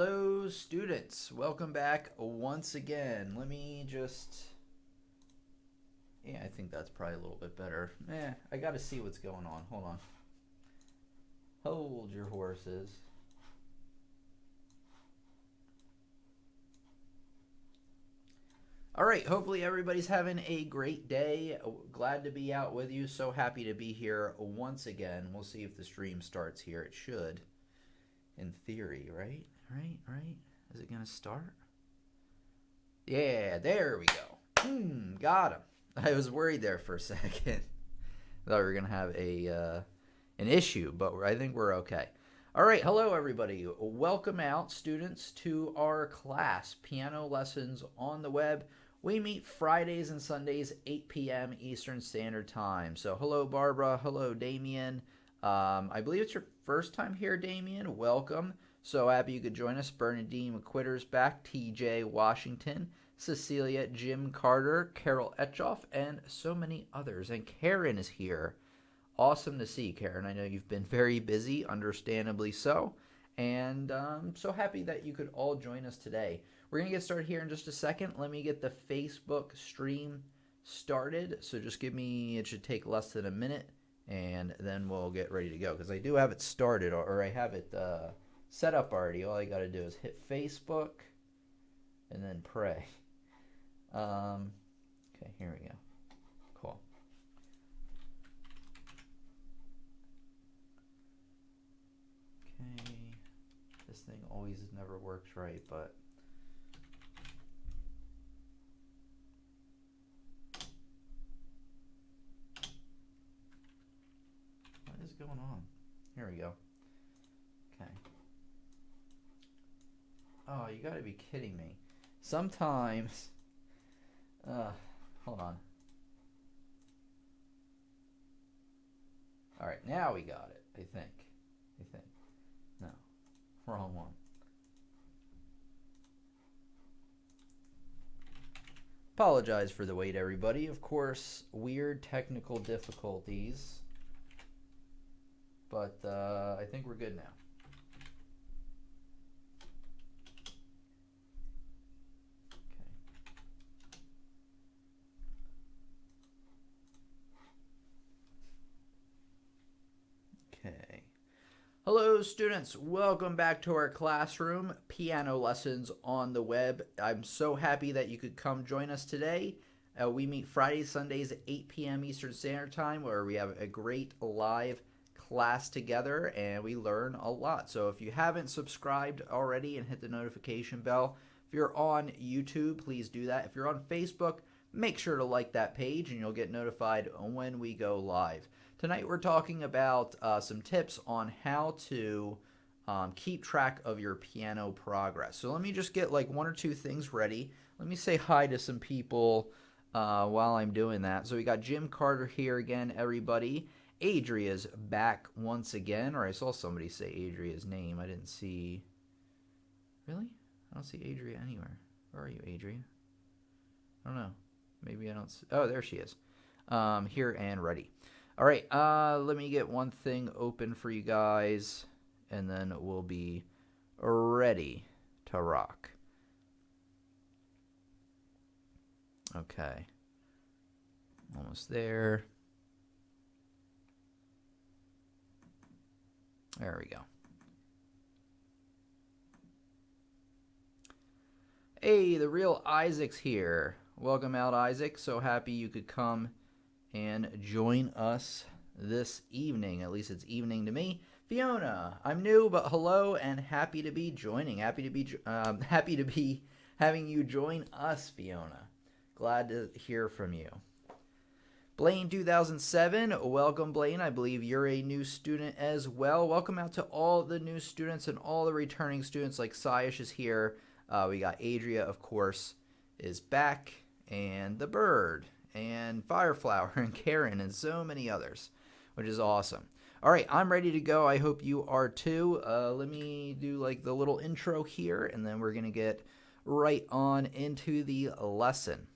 Hello, students. Welcome back once again. Let me just. Yeah, I think that's probably a little bit better. I gotta see what's going on. Hold on. Hold your horses. All right, hopefully everybody's having a great day. Glad to be out with you. So happy to be here once again. We'll see if the stream starts here. It should, in theory, right? Right? Is it gonna start? Yeah, there we go. Got him. I was worried there for a second. I thought we were gonna have an issue, but I think we're okay. All right, hello everybody. Welcome out, students, to our class, Piano Lessons on the Web. We meet Fridays and Sundays, 8 p.m. Eastern Standard Time. So hello, Barbara. Hello, Damien. I believe it's your first time here, Damien. Welcome. So happy you could join us. Bernadine McQuitter's back. TJ Washington. Cecilia, Jim Carter, Carol Etchoff, and so many others. And Karen is here. Awesome to see, Karen. I know you've been very busy, understandably so. And I'm so happy that you could all join us today. We're going to get started here in just a second. Let me get the Facebook stream started. So just give me, it should take less than a minute, and then we'll get ready to go. Because I do have it started, or I have it set up already. All I got to do is hit Facebook and then pray. Okay, here we go. Cool. Okay. This thing always never works right, but what is going on? Here we go. Okay. Oh, you gotta be kidding me. Sometimes hold on. All right, now we got it. I think. No, wrong one. Apologize for the wait, everybody. Of course, weird technical difficulties, but I think we're good now. Okay. Hello, students. Welcome back to our classroom, Piano Lessons on the Web. I'm so happy that you could come join us today. We meet Fridays, Sundays at 8 p.m. Eastern Standard Time, where we have a great live class together, and we learn a lot. So if you haven't subscribed already and hit the notification bell, if you're on YouTube, please do that. If you're on Facebook, make sure to like that page, and you'll get notified when we go live. Tonight we're talking about some tips on how to keep track of your piano progress. So let me just get like one or two things ready. Let me say hi to some people while I'm doing that. So we got Jim Carter here again, everybody. Adria's back once again, or I saw somebody say Adria's name. I didn't see. Really? I don't see Adria anywhere. Where are you, Adria? I don't know. Maybe I don't see. Oh, there she is. Here and ready. All right, let me get one thing open for you guys, and then we'll be ready to rock. Okay. Almost there. There we go. Hey, the real Isaac's here. Welcome out, Isaac. So happy you could come and join us this evening. At least it's evening to me. Fiona, I'm new, but hello and happy to be joining. Happy to be having you join us, Fiona. Glad to hear from you. Blaine 2007, welcome Blaine. I believe you're a new student as well. Welcome out to all the new students and all the returning students, like Sayish is here. We got Adria, of course, is back, and the bird, and Fireflower, and Karen, and so many others, which is awesome. All right, I'm ready to go. I hope you are too. Let me do like the little intro here, and then we're going to get right on into the lesson.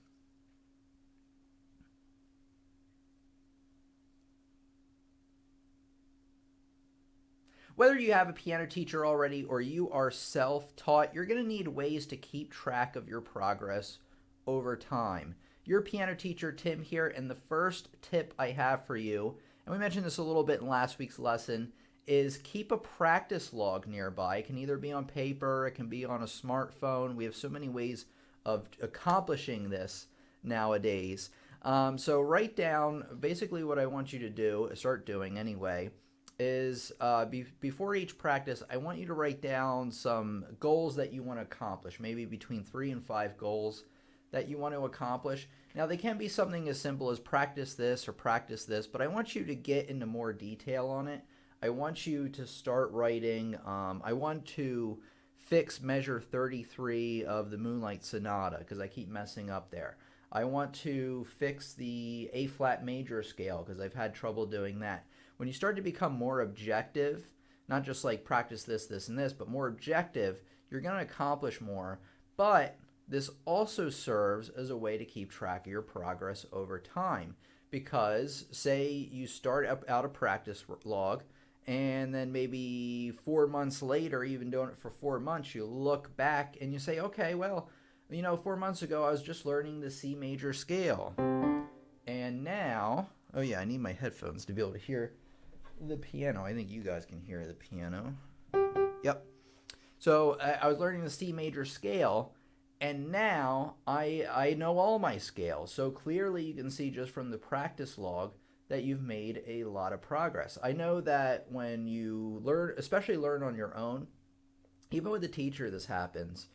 Whether you have a piano teacher already or you are self-taught, you're going to need ways to keep track of your progress over time. Your piano teacher, Tim, here, and the first tip I have for you, and we mentioned this a little bit in last week's lesson, is keep a practice log nearby. It can either be on paper, it can be on a smartphone. We have so many ways of accomplishing this nowadays. So write down, basically what I want you to do, start doing anyway, is before each practice, I want you to write down some goals that you want to accomplish, maybe between 3 and 5 goals that you want to accomplish. Now, they can be something as simple as practice this or practice this, but I want you to get into more detail on it. I want you to start writing, I want to fix measure 33 of the Moonlight Sonata because I keep messing up there. I want to fix the A-flat major scale because I've had trouble doing that. When you start to become more objective, not just like practice this, this, and this, but more objective, you're going to accomplish more. But this also serves as a way to keep track of your progress over time. Because say you start out a practice log, and then maybe 4 months later, even doing it for 4 months, you look back and you say, okay, well, 4 months ago I was just learning the C major scale. And now, oh yeah, I need my headphones to be able to hear the piano. I think you guys can hear the piano. Yep. So I was learning the C major scale, and now I know all my scales. So clearly you can see just from the practice log that you've made a lot of progress. I know that when you learn, especially learn on your own, even with a teacher this happens,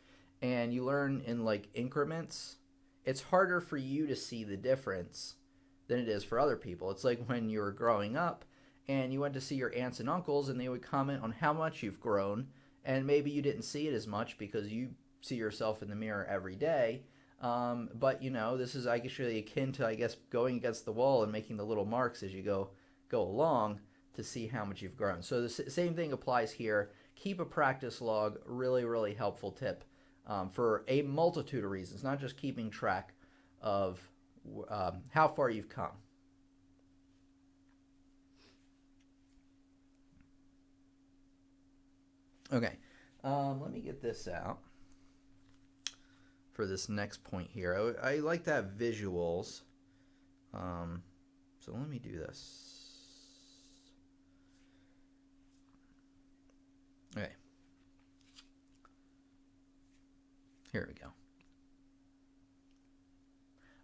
and you learn in like increments, it's harder for you to see the difference than it is for other people. It's like when you were growing up and you went to see your aunts and uncles and they would comment on how much you've grown, and maybe you didn't see it as much because you see yourself in the mirror every day. But this is actually akin to, I guess, going against the wall and making the little marks as you go along to see how much you've grown. So the same thing applies here. Keep a practice log, really, really helpful tip for a multitude of reasons, not just keeping track of how far you've come. Okay, let me get this out for this next point here. I like to have visuals, so let me do this. Okay, here we go.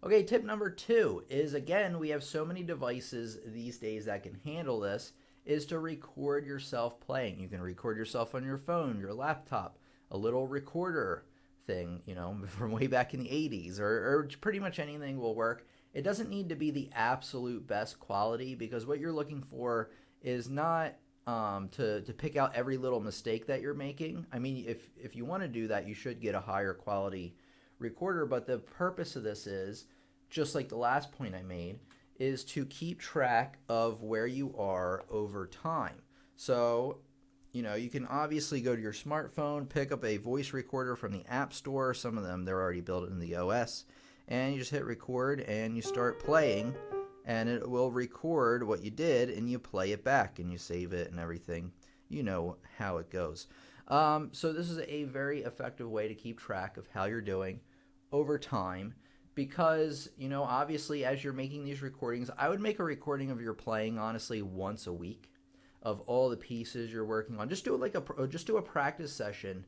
Okay, tip number 2 is, again, we have so many devices these days that can handle this, is to record yourself playing. You can record yourself on your phone, your laptop, a little recorder thing, from way back in the 80s, or pretty much anything will work. It doesn't need to be the absolute best quality, because what you're looking for is not to pick out every little mistake that you're making. I mean, if you want to do that, you should get a higher quality recorder, but the purpose of this is, just like the last point I made, is to keep track of where you are over time. So, you can obviously go to your smartphone, pick up a voice recorder from the App Store. Some of them, they're already built in the OS. And you just hit record and you start playing, and it will record what you did, and you play it back and you save it and everything. You know how it goes. So this is a very effective way to keep track of how you're doing over time. Because, obviously, as you're making these recordings, I would make a recording of your playing, honestly, once a week of all the pieces you're working on. Just do a practice session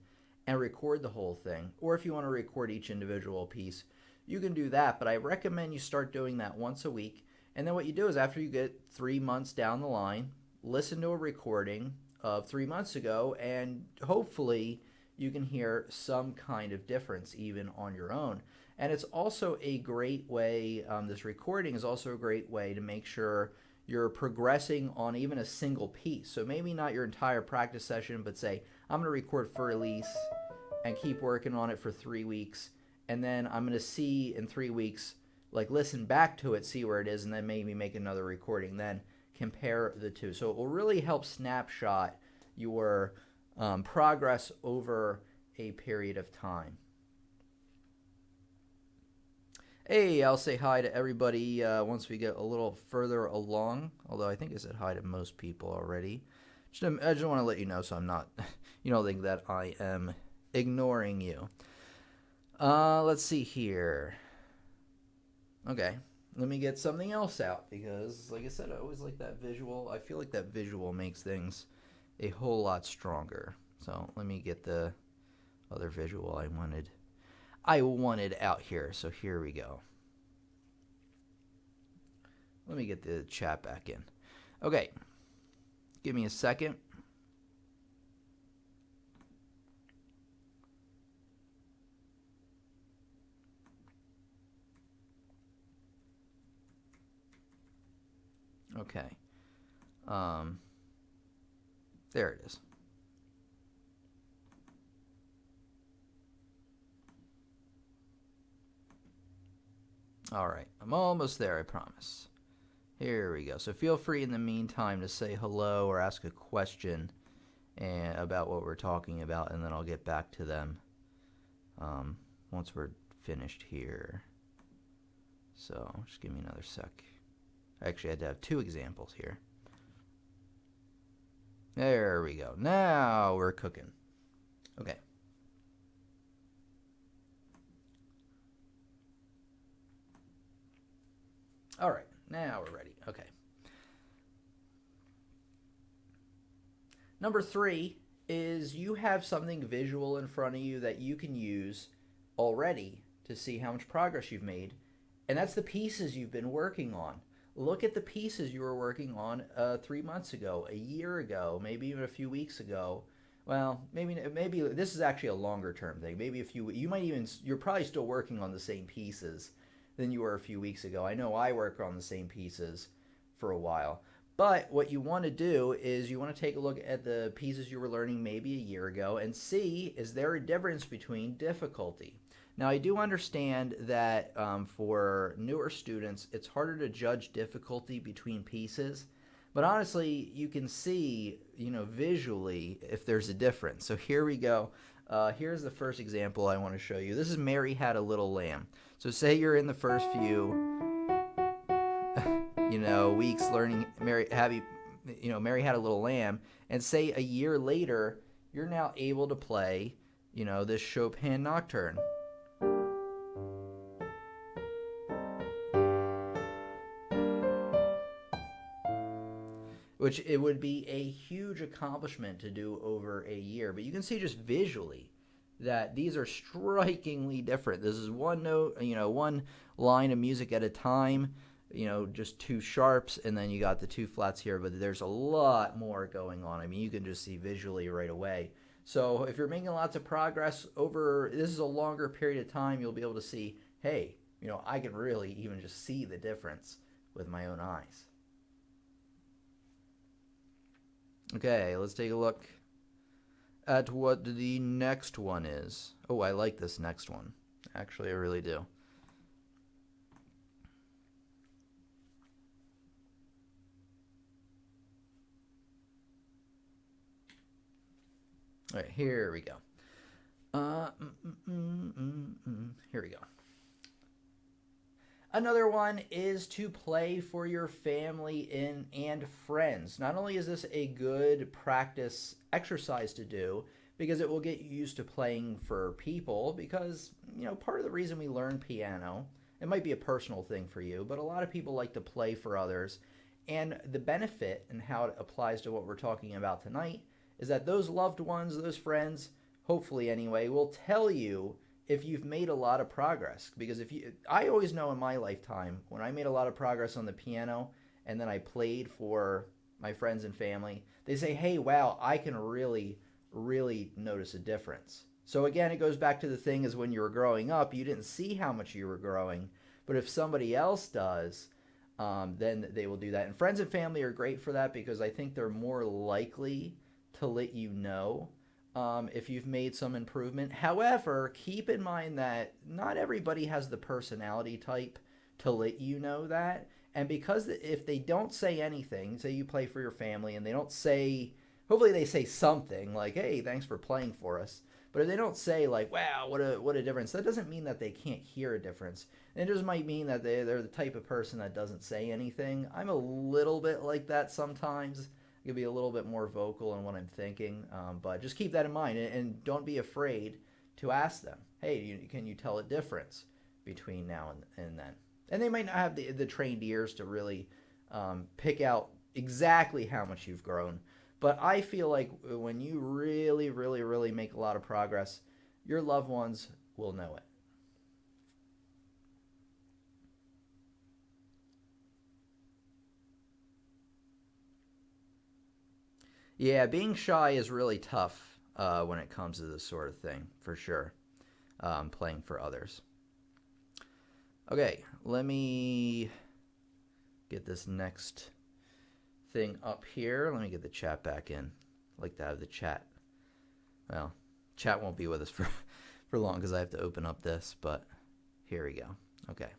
and record the whole thing. Or if you want to record each individual piece, you can do that. But I recommend you start doing that once a week. And then what you do is, after you get 3 months down the line, listen to a recording of 3 months ago, and hopefully you can hear some kind of difference even on your own. And it's also a great way, this recording is also a great way to make sure you're progressing on even a single piece. So maybe not your entire practice session, but say, I'm going to record for release and keep working on it for 3 weeks. And then I'm going to see in 3 weeks, like listen back to it, see where it is, and then maybe make another recording, then compare the two. So it will really help snapshot your progress over a period of time. Hey, I'll say hi to everybody once we get a little further along, although I think I said hi to most people already. I just want to let you know so I'm not, you don't think that I am ignoring you. Let's see here. Okay, let me get something else out because, like I said, I always like that visual. I feel like that visual makes things a whole lot stronger. So let me get the other visual I wanted out here. So here we go. Let me get the chat back in. Okay, give me a second. Okay. There it is. All right, I'm almost there, I promise. Here we go. So feel free in the meantime to say hello or ask a question about what we're talking about, and then I'll get back to them once we're finished here. So just give me another sec. Actually, I had to have two examples here. There we go. Now we're cooking. Okay. All right. Now we're ready. Okay. Number 3 is you have something visual in front of you that you can use already to see how much progress you've made. And that's the pieces you've been working on. Look at the pieces you were working on 3 months ago, a year ago, maybe even a few weeks ago. Well, maybe this is actually a longer term thing. Maybe you're probably still working on the same pieces than you were a few weeks ago. I know I work on the same pieces for a while. But what you want to do is you want to take a look at the pieces you were learning maybe a year ago and see, is there a difference between difficulty? Now, I do understand that for newer students, it's harder to judge difficulty between pieces. But honestly, you can see, visually if there's a difference. So here we go. Here's the first example I want to show you. This is Mary Had a Little Lamb. So say you're in the first few weeks learning Mary Had a Little Lamb, and say a year later you're now able to play this Chopin nocturne, which it would be a huge accomplishment to do over a year. But you can see just visually that these are strikingly different. This is one note, one line of music at a time, just two sharps, and then you got the two flats here, but there's a lot more going on. I mean, you can just see visually right away. So if you're making lots of progress this is a longer period of time, you'll be able to see, hey, I can really even just see the difference with my own eyes. Okay, let's take a look at what the next one is. Oh, I like this next one. Actually, I really do. All right, here we go. Here we go. Another one is to play for your family and friends. Not only is this a good practice exercise to do, because it will get you used to playing for people, because, part of the reason we learn piano, it might be a personal thing for you, but a lot of people like to play for others. And the benefit and how it applies to what we're talking about tonight is that those loved ones, those friends, hopefully anyway, will tell you if you've made a lot of progress. Because I always know in my lifetime, when I made a lot of progress on the piano and then I played for my friends and family, they say, hey, wow, I can really, really notice a difference. So again, it goes back to the thing is when you were growing up, you didn't see how much you were growing. But if somebody else does, then they will do that. And friends and family are great for that because I think they're more likely to let you know if you've made some improvement. However, keep in mind that not everybody has the personality type to let you know that. And because if they don't say anything, say you play for your family and they don't say, hopefully they say something like, hey, thanks for playing for us. But if they don't say like, wow, what a difference, that doesn't mean that they can't hear a difference. It just might mean that they're the type of person that doesn't say anything. I'm a little bit like that sometimes. I'll be a little bit more vocal in what I'm thinking, but just keep that in mind, and don't be afraid to ask them. Hey, can you tell a difference between now and then? And they might not have the trained ears to really pick out exactly how much you've grown. But I feel like when you really, really, really make a lot of progress, your loved ones will know it. Yeah, being shy is really tough when it comes to this sort of thing, for sure. Playing for others. Okay, let me get this next thing up here. Let me get the chat back in. I like to have the chat. Well, chat won't be with us for long because I have to open up this, but here we go. Okay.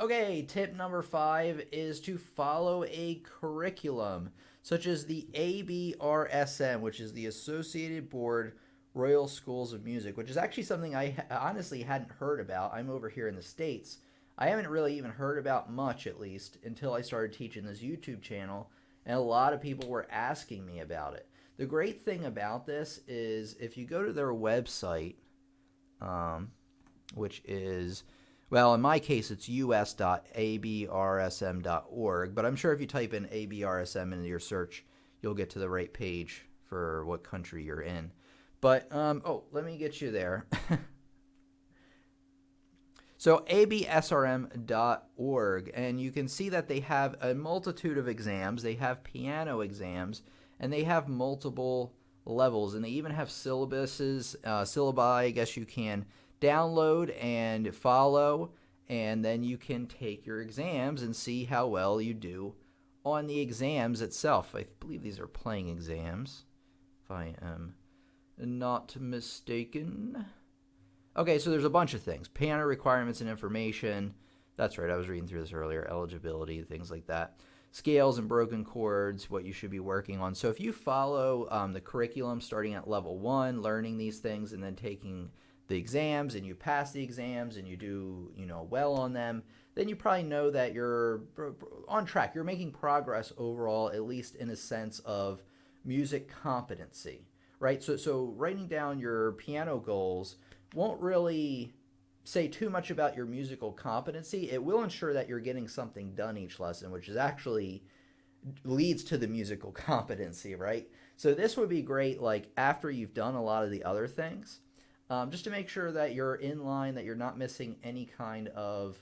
Okay, tip number 5 is to follow a curriculum, such as the ABRSM, which is the Associated Board Royal Schools of Music, which is actually something I honestly hadn't heard about. I'm over here in the States. I haven't really even heard about much, at least, until I started teaching this YouTube channel, and a lot of people were asking me about it. The great thing about this is if you go to their website, which is, well, in my case, it's us.abrsm.org, but I'm sure if you type in ABRSM into your search, you'll get to the right page for what country you're in. But, let me get you there. So absrm.org, and you can see that they have a multitude of exams. They have piano exams, and they have multiple levels, and they even have syllabuses, syllabi, I guess you can download and follow, and then you can take your exams and see how well you do on the exams itself. I believe these are playing exams, if I am not mistaken. Okay, so there's a bunch of things. Piano requirements and information. That's right, I was reading through this earlier. Eligibility, things like that. Scales and broken chords, what you should be working on. So if you follow the curriculum starting at level 1, learning these things, and then taking the exams, and you pass the exams, and you do well on them, then you probably know that you're on track. You're making progress overall, at least in a sense of music competency, right? So writing down your piano goals won't really say too much about your musical competency. It will ensure that you're getting something done each lesson, which is actually leads to the musical competency, right? So this would be great, like after you've done a lot of the other things, just to make sure that you're in line, that you're not missing any kind of,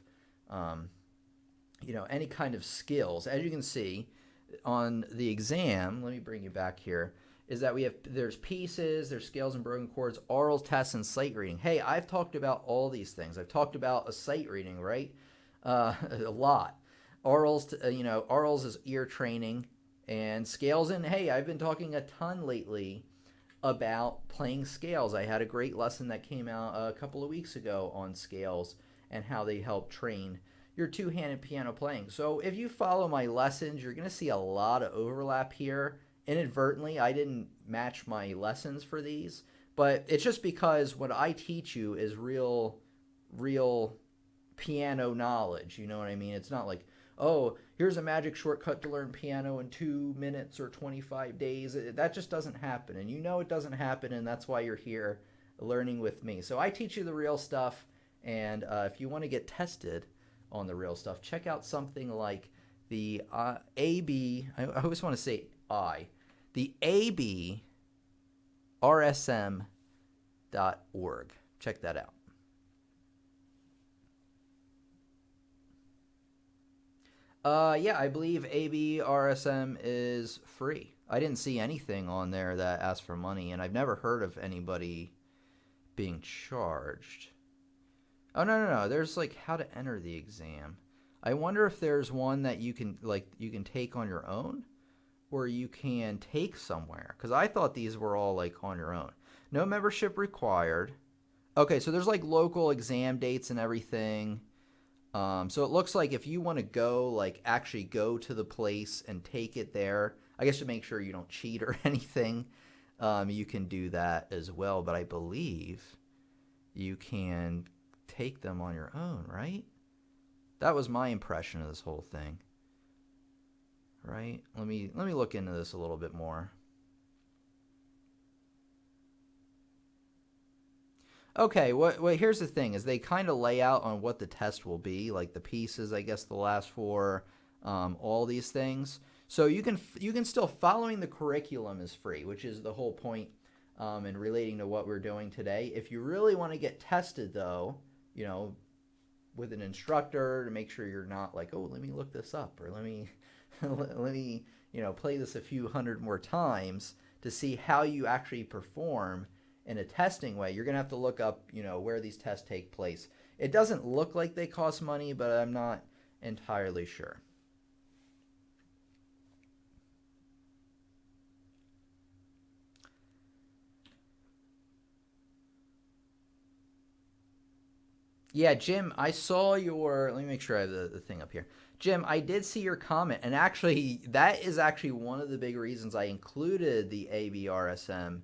any kind of skills. As you can see on the exam, let me bring you back here, is that there's pieces, there's scales and broken chords, oral tests, and sight reading. Hey, I've talked about all these things. I've talked about a sight reading, right? A lot. Orals, orals is ear training, and scales. And hey, I've been talking a ton lately about playing scales. I had a great lesson that came out a couple of weeks ago on scales and how they help train your two-handed piano playing. So if you follow my lessons, you're going to see a lot of overlap here. Inadvertently, I didn't match my lessons for these, but it's just because what I teach you is real piano knowledge. You know what I mean? It's not like, oh, here's a magic shortcut to learn piano in 2 minutes or 25 days. That just doesn't happen, and it doesn't happen, and that's why you're here learning with me. So I teach you the real stuff, and if you want to get tested on the real stuff, check out something like the I always want to say the abrsm.org. Check that out. Yeah, I believe ABRSM is free. I didn't see anything on there that asked for money, and I've never heard of anybody being charged. Oh, no. There's like how to enter the exam. I wonder if there's one that you can take on your own, or you can take somewhere, because I thought these were all like on your own. No membership required. Okay, so there's like local exam dates and everything. So it looks like if you want to go, like actually go to the place and take it there, I guess to make sure you don't cheat or anything, you can do that as well. But I believe you can take them on your own, right? That was my impression of this whole thing. Right? Let me look into this a little bit more. Okay, here's the thing is they kind of lay out on what the test will be, like the pieces, I guess the last four, all these things. So you can still, following the curriculum is free, which is the whole point in relating to what we're doing today. If you really want to get tested though, with an instructor to make sure you're not like, oh, let me look this up, or let me let me play this a few hundred more times to see how you actually perform in a testing way, you're going to have to look up where these tests take place. It doesn't look like they cost money, but I'm not entirely sure. Yeah, Jim, I saw your, let me make sure I have the thing up here. Jim, I did see your comment, and actually, that is actually one of the big reasons I included the ABRSM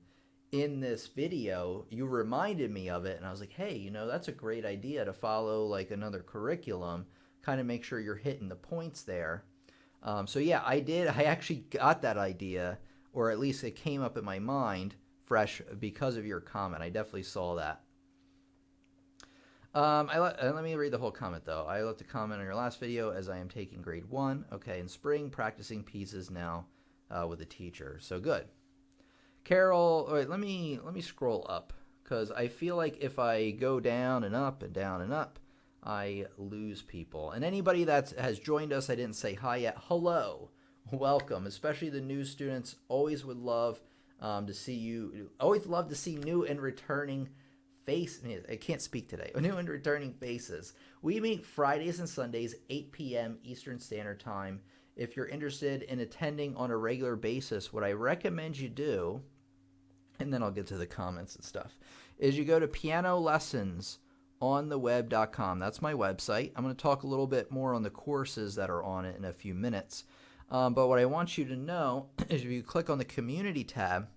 in this video. You reminded me of it, and I was like, hey, that's a great idea to follow like another curriculum, kind of make sure you're hitting the points there. So yeah, I did. I actually got that idea, or at least it came up in my mind fresh because of your comment. I definitely saw that. Let me read the whole comment, though. I left a comment on your last video as I am taking grade 1. Okay, in spring, practicing pieces now with a teacher. So good. Carol, all right, let me scroll up because I feel like if I go down and up and down and up, I lose people. And anybody that has joined us, I didn't say hi yet. Hello. Welcome, especially the new students. Always would love to see you. Always love to see new and returning I can't speak today. New and returning faces. We meet Fridays and Sundays, 8 p.m. Eastern Standard Time. If you're interested in attending on a regular basis, what I recommend you do, and then I'll get to the comments and stuff, is you go to pianolessonsontheweb.com. That's my website. I'm going to talk a little bit more on the courses that are on it in a few minutes. But what I want you to know is if you click on the community tab,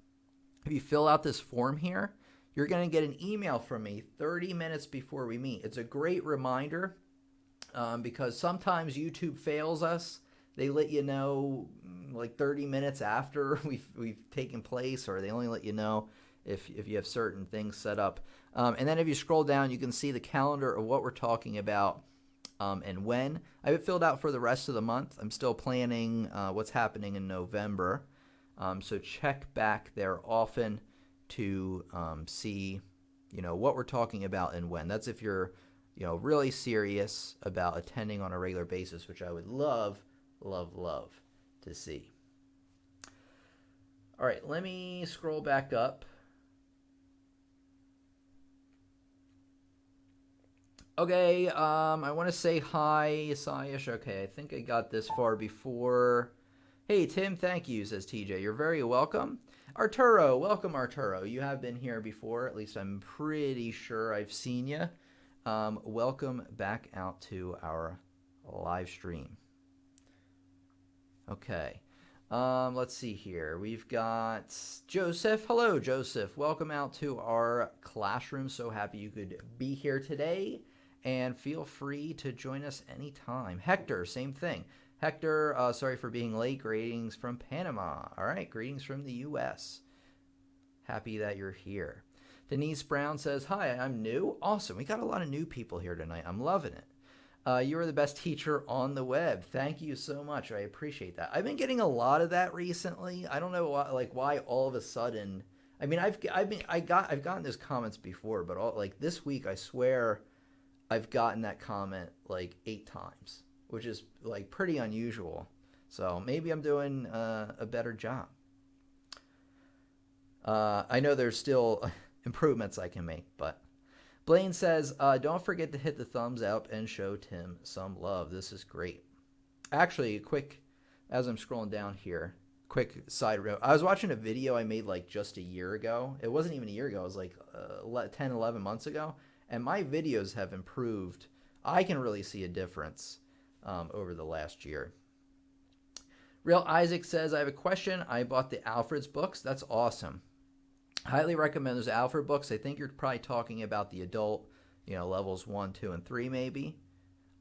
if you fill out this form here, you're going to get an email from me 30 minutes before we meet. It's a great reminder because sometimes YouTube fails us. They let you know like 30 minutes after we've taken place, or they only let you know if you have certain things set up. And then if you scroll down, you can see the calendar of what we're talking about and when. I have it filled out for the rest of the month. I'm still planning what's happening in November. So check back there often to see, what we're talking about and when. That's if you're, really serious about attending on a regular basis, which I would love, love, love to see. All right, let me scroll back up. Okay, I want to say hi, Sayish. Okay, I think I got this far before. Hey, Tim, thank you, says TJ. You're very welcome. Arturo, welcome, Arturo. You have been here before. At least I'm pretty sure I've seen you. Welcome back out to our live stream. Okay. Let's see here. We've got Joseph. Hello, Joseph. Welcome out to our classroom. So happy you could be here today. And feel free to join us anytime. Hector, same thing. Hector, sorry for being late. Greetings from Panama. All right, greetings from the U.S. Happy that you're here. Denise Brown says, hi, I'm new. Awesome. We got a lot of new people here tonight. I'm loving it. You are the best teacher on the web. Thank you so much. I appreciate that. I've been getting a lot of that recently. I don't know why all of a sudden. I mean, I've gotten those comments before, but this week, I swear, I've gotten that comment 8 times, which is pretty unusual. So maybe I'm doing a better job. I know there's still improvements I can make, but Blaine says, don't forget to hit the thumbs up and show Tim some love. This is great. Actually, as I'm scrolling down here, quick side note. I was watching a video I made just a year ago. It wasn't even a year ago. It was 10, 11 months ago. And my videos have improved. I can really see a difference over the last year. Real Isaac says, I have a question. I bought the Alfred's books. That's awesome. Highly recommend those Alfred books. I think you're probably talking about the adult levels 1, 2, and 3 maybe,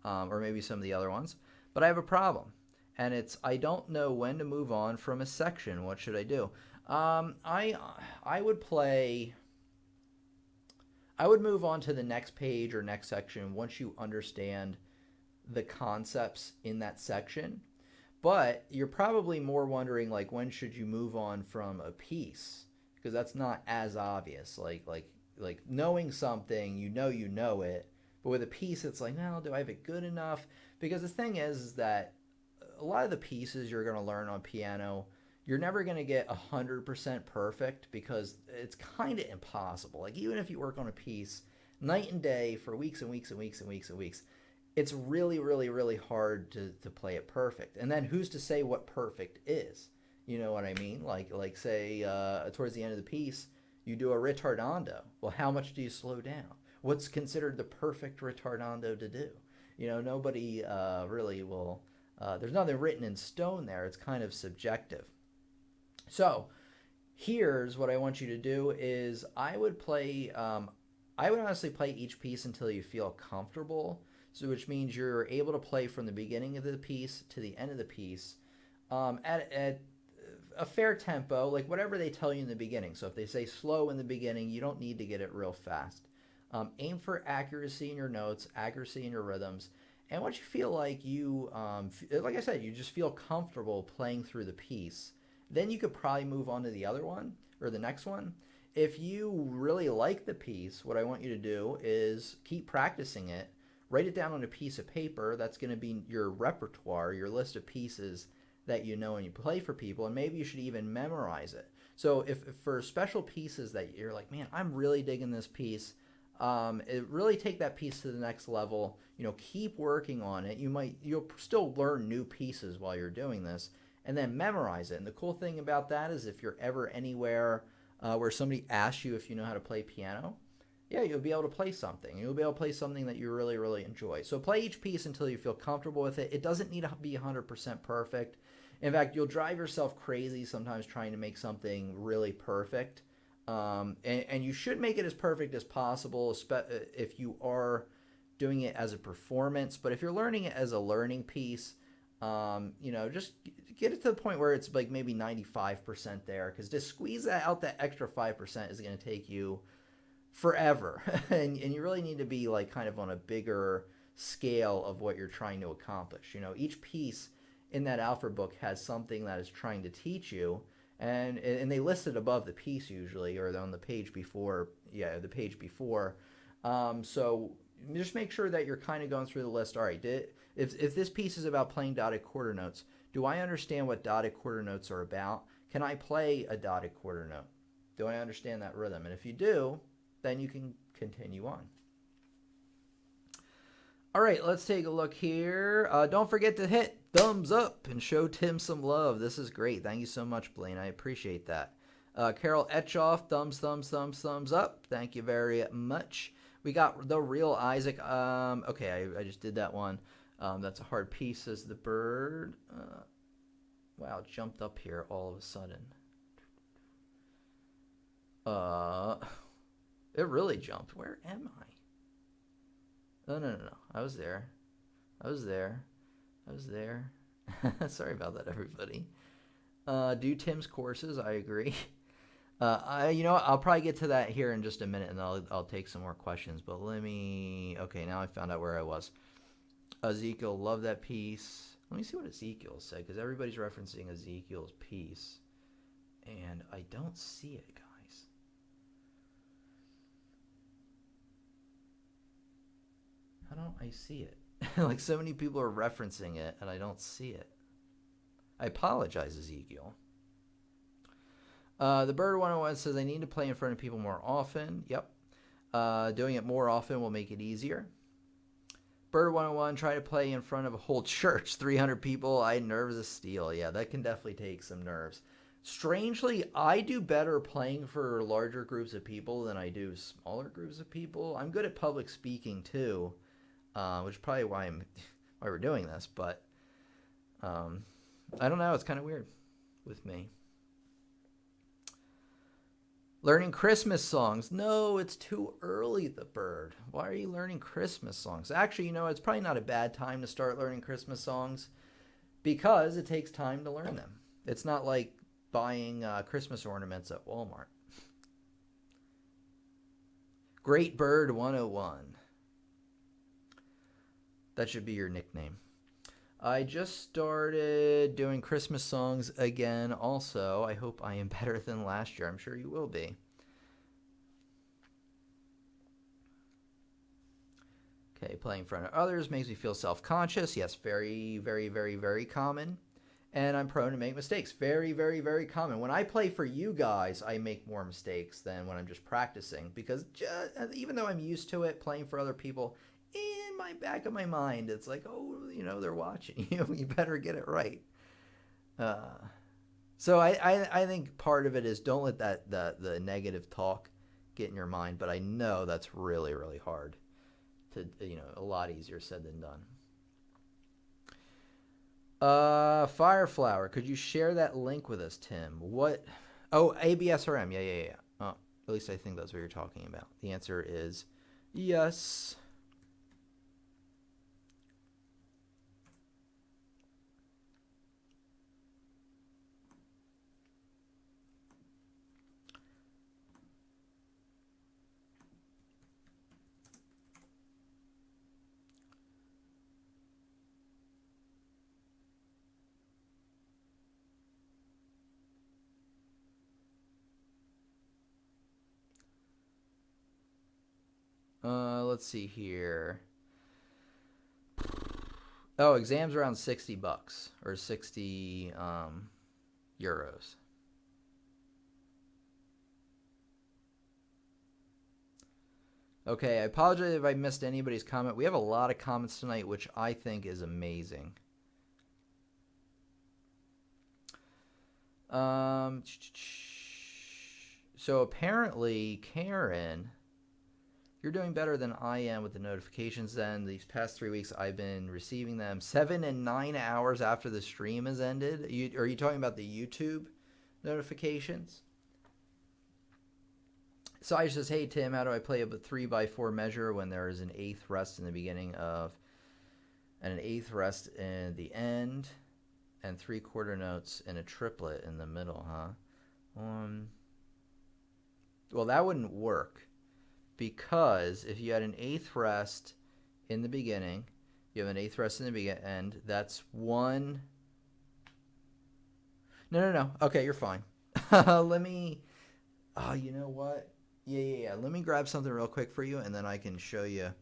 or maybe some of the other ones. But I have a problem, and it's I don't know when to move on from a section. What should I do? I would play. I would move on to the next page or next section once you understand the concepts in that section. But you're probably more wondering like when should you move on from a piece, because that's not as obvious. Like knowing something, you know it, but with a piece it's like, well, do I have it good enough? Because the thing is that a lot of the pieces you're going to learn on piano, you're never going to get 100% perfect because it's kind of impossible. Like even if you work on a piece night and day for weeks and weeks and weeks and weeks and weeks, it's really, really, really hard to play it perfect. And then who's to say what perfect is? You know what I mean? Like say towards the end of the piece, you do a ritardando. Well, how much do you slow down? What's considered the perfect ritardando to do? Nobody really will. There's nothing written in stone there. It's kind of subjective. So here's what I want you to do is I would honestly play each piece until you feel comfortable. So which means you're able to play from the beginning of the piece to the end of the piece at a fair tempo, like whatever they tell you in the beginning. So if they say slow in the beginning, you don't need to get it real fast. Aim for accuracy in your notes, accuracy in your rhythms. And once you feel like like I said, you just feel comfortable playing through the piece, then you could probably move on to the other one or the next one. If you really like the piece, what I want you to do is keep practicing it. Write it down on a piece of paper. That's going to be your repertoire, your list of pieces that you know and you play for people. And maybe you should even memorize it. So if for special pieces that you're like, man, I'm really digging this piece, really take that piece to the next level. Keep working on it. You'll still learn new pieces while you're doing this, and then memorize it. And the cool thing about that is if you're ever anywhere where somebody asks you if you know how to play piano, yeah, you'll be able to play something. You'll be able to play something that you really, really enjoy. So play each piece until you feel comfortable with it. It doesn't need to be 100% perfect. In fact, you'll drive yourself crazy sometimes trying to make something really perfect. And you should make it as perfect as possible if you are doing it as a performance. But if you're learning it as a learning piece, just get it to the point where it's like maybe 95% there. Because to squeeze that extra 5% is going to take you forever. and you really need to be like kind of on a bigger scale of what you're trying to accomplish. Each piece in that alpha book has something that is trying to teach you, and they list it above the piece usually, or on the page before. So just make sure that you're kind of going through the list. All right, if this piece is about playing dotted quarter notes, do I understand what dotted quarter notes are about? Can I play a dotted quarter note? Do I understand that rhythm? And if you do, then you can continue on. All right, let's take a look here. Don't forget to hit thumbs up and show Tim some love. This is great. Thank you so much, Blaine. I appreciate that. Carol Etchoff, thumbs up. Thank you very much. We got the real Isaac. Okay, I just did that one. That's a hard piece, says the bird. Wow, it jumped up here all of a sudden. It really jumped. Where am I? No. I was there. Sorry about that, everybody. Do Tim's courses. I agree. I'll probably get to that here in just a minute, and I'll take some more questions. But okay, now I found out where I was. Ezekiel, love that piece. Let me see what Ezekiel said, because everybody's referencing Ezekiel's piece, and I don't see it, guys. How don't I see it? Like so many people are referencing it, and I don't see it. I apologize, Ezekiel. The Bird 101 says I need to play in front of people more often. Yep. Doing it more often will make it easier. Bird 101, try to play in front of a whole church, 300 people. I nerves of steel. Yeah, that can definitely take some nerves. Strangely, I do better playing for larger groups of people than I do smaller groups of people. I'm good at public speaking too, which is probably why we're doing this. But I don't know. It's kind of weird with me. Learning Christmas songs. No, it's too early, the bird. Why are you learning Christmas songs? Actually, it's probably not a bad time to start learning Christmas songs because it takes time to learn them. It's not like buying Christmas ornaments at Walmart. Great Bird 101. That should be your nickname. I just started doing Christmas songs again also. I hope I am better than last year. I'm sure you will be. Okay, playing in front of others makes me feel self-conscious. Yes, very, very, very, very common. And I'm prone to make mistakes. Very, very, very common. When I play for you guys, I make more mistakes than when I'm just practicing. Because even though I'm used to it, playing for other people, in my back of my mind, it's like, oh, they're watching you. You better get it right. So I think part of it is don't let the negative talk get in your mind. But I know that's really, really hard. A lot easier said than done. Fireflower, could you share that link with us, Tim? What? Oh, ABSRM. Yeah. Oh, at least I think that's what you're talking about. The answer is yes. Let's see here. Oh, exams around $60 or 60 euros. Okay, I apologize if I missed anybody's comment. We have a lot of comments tonight, which I think is amazing. So apparently, Karen, you're doing better than I am with the notifications then. These past 3 weeks, I've been receiving them 7 and 9 hours after the stream has ended. Are you talking about the YouTube notifications? Sai says, hey, Tim, how do I play a 3x4 measure when there is an eighth rest in the beginning of and an eighth rest in the end and 3/4 notes and a triplet in the middle, huh? Well, that wouldn't work because if you had an eighth rest in the beginning, you have an eighth rest in the end, that's one. No. Okay, you're fine. Let me, you know what? Yeah. Let me grab something real quick for you, and then I can show you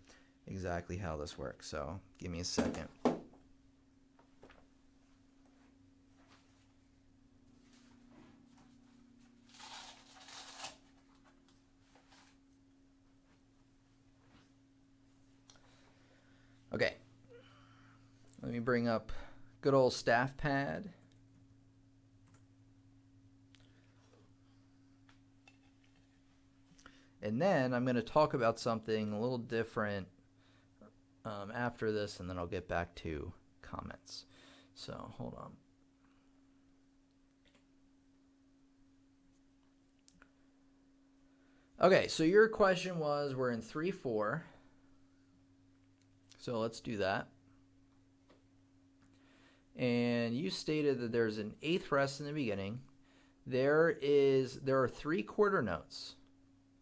exactly how this works. So give me a second. Okay. Let me bring up good old staff pad. And then I'm going to talk about something a little different after this, and then I'll get back to comments. So hold on. Okay, so your question was we're in 3/4. So let's do that. And you stated that there's an eighth rest in the beginning. There are 3/4 notes.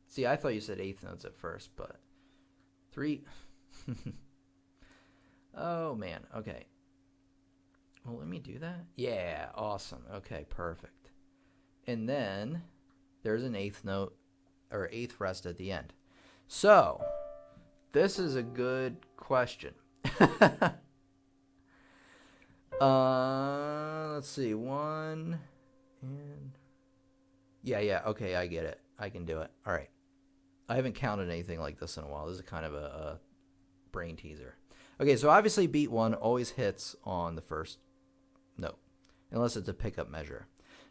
See, I thought you said eighth notes at first, but 3. Oh, man. Okay. Well, let me do that. Yeah, awesome. Okay, perfect. And then there's an eighth note or eighth rest at the end. So this is a good question. Let's see. 1 and... Yeah. Okay, I get it. I can do it. All right. I haven't counted anything like this in a while. This is kind of a brain teaser. Okay, so obviously beat 1 always hits on the first note, unless it's a pickup measure.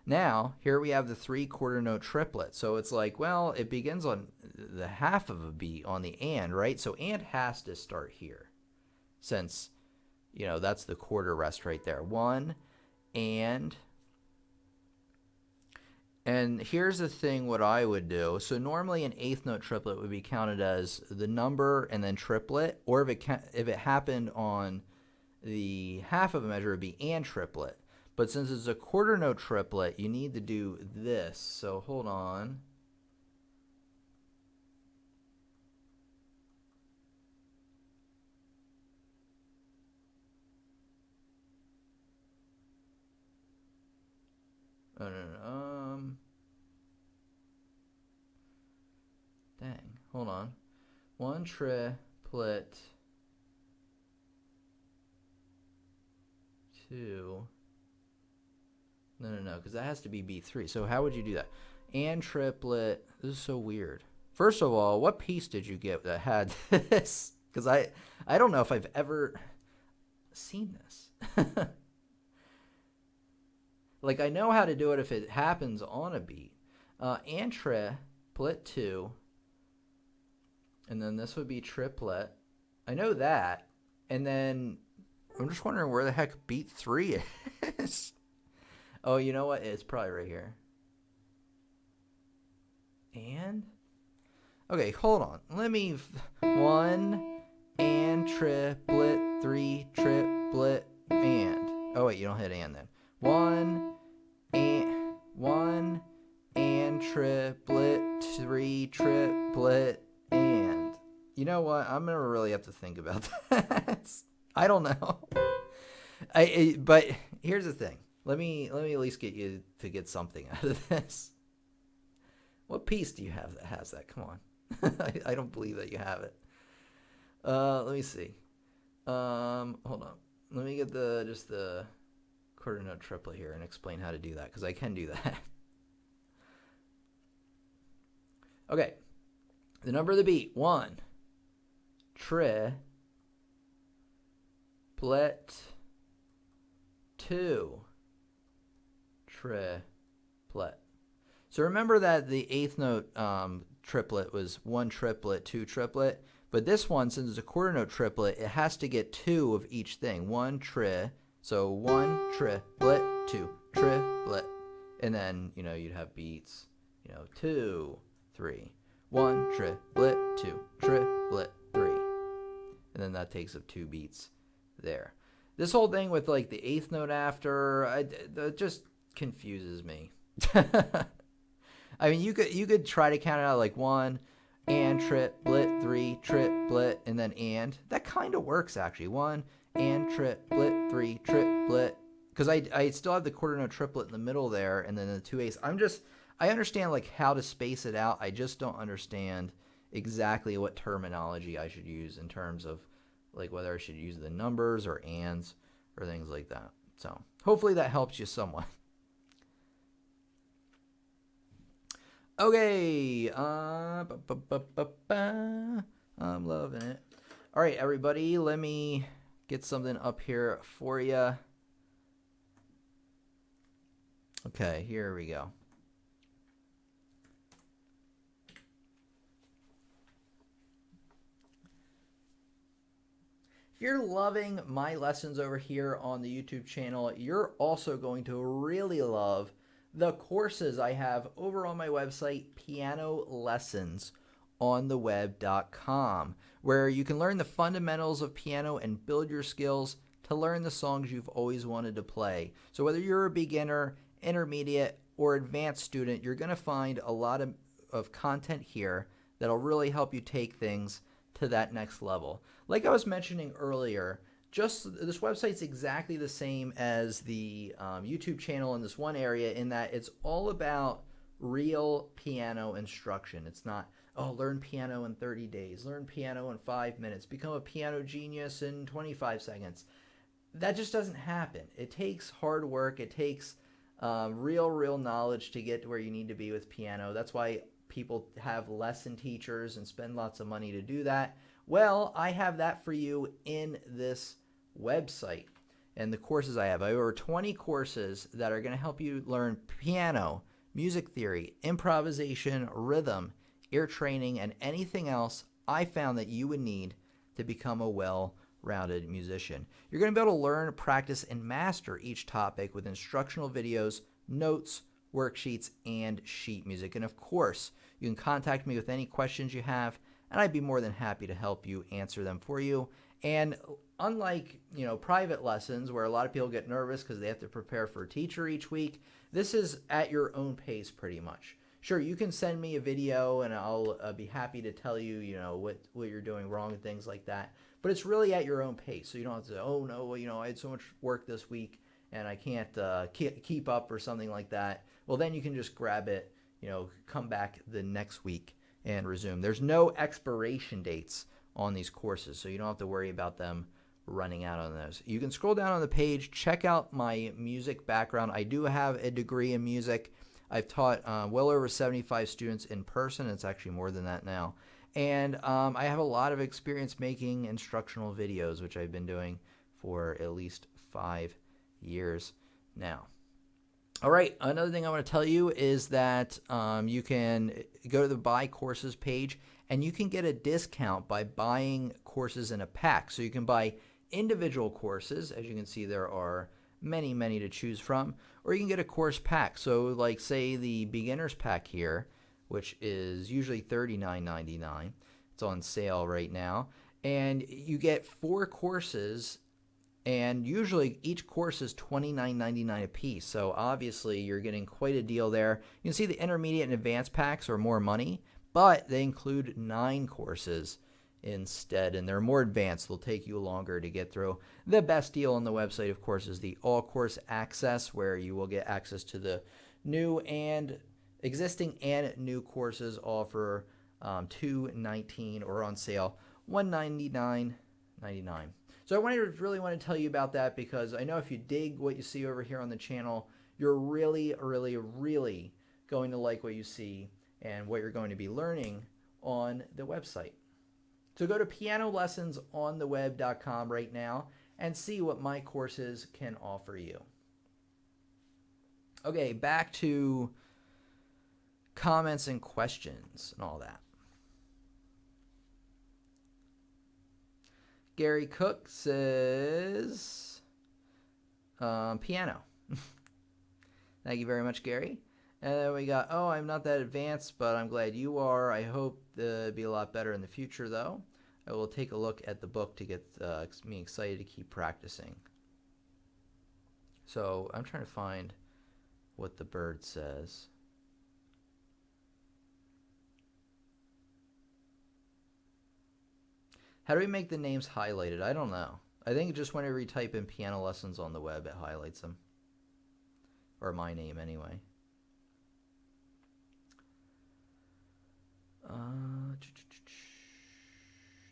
Now, here we have the 3/4 note triplet. So it's like, well, it begins on the half of a beat on the and, right? So and has to start here since, that's the quarter rest right there. 1 and And here's the thing what I would do. So normally an eighth note triplet would be counted as the number and then triplet, or if it happened on the half of a measure, it would be and triplet. But since it's a quarter note triplet, you need to do this. So hold on. Oh, no. Dang. Hold on. One triplet. Two. No, because that has to be beat 3. So how would you do that? And triplet. This is so weird. First of all, what piece did you get that had this? Because I don't know if I've ever seen this. Like, I know how to do it if it happens on a beat. And triplet 2. And then this would be triplet. I know that. And then I'm just wondering where the heck beat 3 is. Oh, you know what? It's probably right here. And? Okay, hold on. Let me... 1 and triplet 3 triplet and. Oh, wait, you don't hit and then. 1 and triplet 3 triplet and. You know what? I'm going to really have to think about that. I don't know. But here's the thing. Let me at least get you to get something out of this. What piece do you have that has that? Come on. I don't believe that you have it. Let me see. Hold on. Let me get just the quarter note triplet here and explain how to do that, because I can do that. Okay. The number of the beat. 1. Triplet 2. Triplet. So remember that the eighth note triplet was 1 triplet, 2 triplet. But this one, since it's a quarter note triplet, it has to get 2 of each thing. 1 so 1 triplet, 2 triplet. And then, you'd have beats, 2, 3. 1 triplet, 2 triplet, 3. And then that takes up 2 beats there. This whole thing with like the eighth note after, it just confuses me. I mean, you could try to count it out like 1 and triplet 3 triplet and then and. That kind of works actually. 1 and triplet 3 triplet, because I still have the quarter note triplet in the middle there and then the 2 eighths. I understand like how to space it out. I just don't understand exactly what terminology I should use in terms of like whether I should use the numbers or ands or things like that. So hopefully that helps you somewhat. Okay. I'm loving it. All right, everybody, let me get something up here for you. Okay, here we go. If you're loving my lessons over here on the YouTube channel, you're also going to really love the courses I have over on my website, pianolessonsontheweb.com, where you can learn the fundamentals of piano and build your skills to learn the songs you've always wanted to play. So whether you're a beginner, intermediate, or advanced student, you're going to find a lot of content here that'll really help you take things to that next level. Like I was mentioning earlier, just this website's exactly the same as the YouTube channel in this one area, in that it's all about real piano instruction. It's not, learn piano in 30 days, learn piano in 5 minutes, become a piano genius in 25 seconds. That just doesn't happen. It takes hard work. It takes real knowledge to get to where you need to be with piano. That's why people have lesson teachers and spend lots of money to do that. Well, I have that for you in this website and the courses I have. I have over 20 courses that are going to help you learn piano, music theory, improvisation, rhythm, ear training, and anything else I found that you would need to become a well-rounded musician. You're going to be able to learn, practice, and master each topic with instructional videos, notes, worksheets, and sheet music. And of course, you can contact me with any questions you have, and I'd be more than happy to help you answer them for you. And unlike, private lessons where a lot of people get nervous because they have to prepare for a teacher each week, this is at your own pace pretty much. Sure, you can send me a video and I'll be happy to tell you, what you're doing wrong and things like that. But it's really at your own pace. So you don't have to say, oh no, I had so much work this week and I can't keep up or something like that. Well, then you can just grab it, come back the next week and resume. There's no expiration dates on these courses, so you don't have to worry about them running out on those. You can scroll down on the page, check out my music background. I do have a degree in music. I've taught well over 75 students in person. It's actually more than that now. And I have a lot of experience making instructional videos, which I've been doing for at least 5 years now. All right, another thing I want to tell you is that you can go to the Buy Courses page, and you can get a discount by buying courses in a pack. So you can buy individual courses. As you can see, there are many, many to choose from. Or you can get a course pack. So like, say, the beginner's pack here, which is usually $39.99. It's on sale right now. And you get 4 courses, and usually each course is $29.99 a piece. So obviously you're getting quite a deal there. You can see the intermediate and advanced packs are more money, but they include 9 courses instead, and they're more advanced. They'll take you longer to get through. The best deal on the website, of course, is the all-course access, where you will get access to the new and existing and new courses, all for $219 or on sale $199.99. So I really want to tell you about that, because I know if you dig what you see over here on the channel, you're really, really, really going to like what you see and what you're going to be learning on the website. So go to pianolessonsontheweb.com right now and see what my courses can offer you. Okay, back to comments and questions and all that. Gary Cook says, piano. Thank you very much, Gary. And then we got, I'm not that advanced, but I'm glad you are. I hope to be a lot better in the future, though. I will take a look at the book to get me excited to keep practicing. So I'm trying to find what the bird says. How do we make the names highlighted? I don't know. I think just whenever you type in piano lessons on the web, it highlights them. Or my name, anyway.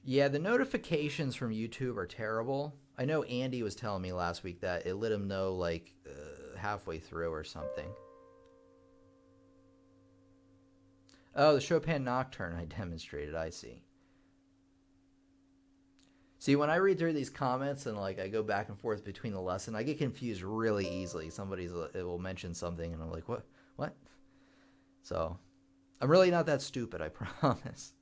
Yeah, the notifications from YouTube are terrible. I know Andy was telling me last week that it let him know like halfway through or something. Oh, the Chopin Nocturne I demonstrated, I see. See, when I read through these comments and like I go back and forth between the lesson, I get confused really easily. It will mention something and I'm like, what? So I'm really not that stupid, I promise.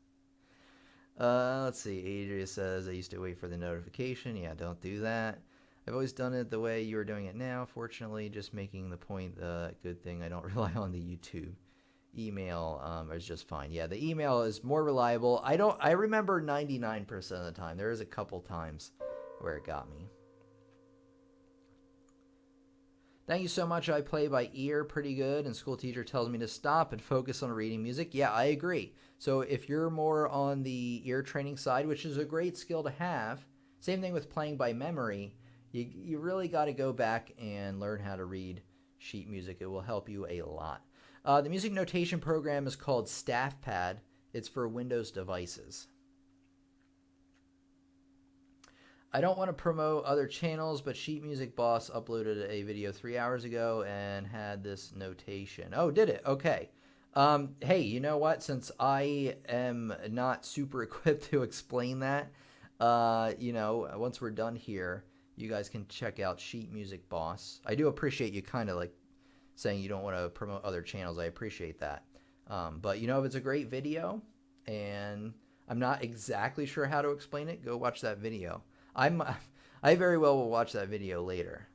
Let's see. Adria says, I used to wait for the notification. Yeah, don't do that. I've always done it the way you are doing it now. Fortunately, just making the point, good thing I don't rely on the YouTube. Email is just fine. Yeah, the email is more reliable. I remember 99% of the time. There is a couple times where it got me. Thank you so much. I play by ear pretty good, and school teacher tells me to stop and focus on reading music. Yeah, I agree. So if you're more on the ear training side, which is a great skill to have, same thing with playing by memory, you really got to go back and learn how to read sheet music. It will help you a lot. The music notation program is called StaffPad. It's for Windows devices. I don't want to promote other channels, but Sheet Music Boss uploaded a video 3 hours ago and had this notation. Oh, did it? Okay. Hey, you know what? Since I am not super equipped to explain that, once we're done here, you guys can check out Sheet Music Boss. I do appreciate you kind of like saying you don't want to promote other channels. I appreciate that. But, if it's a great video and I'm not exactly sure how to explain it, go watch that video. I very well will watch that video later.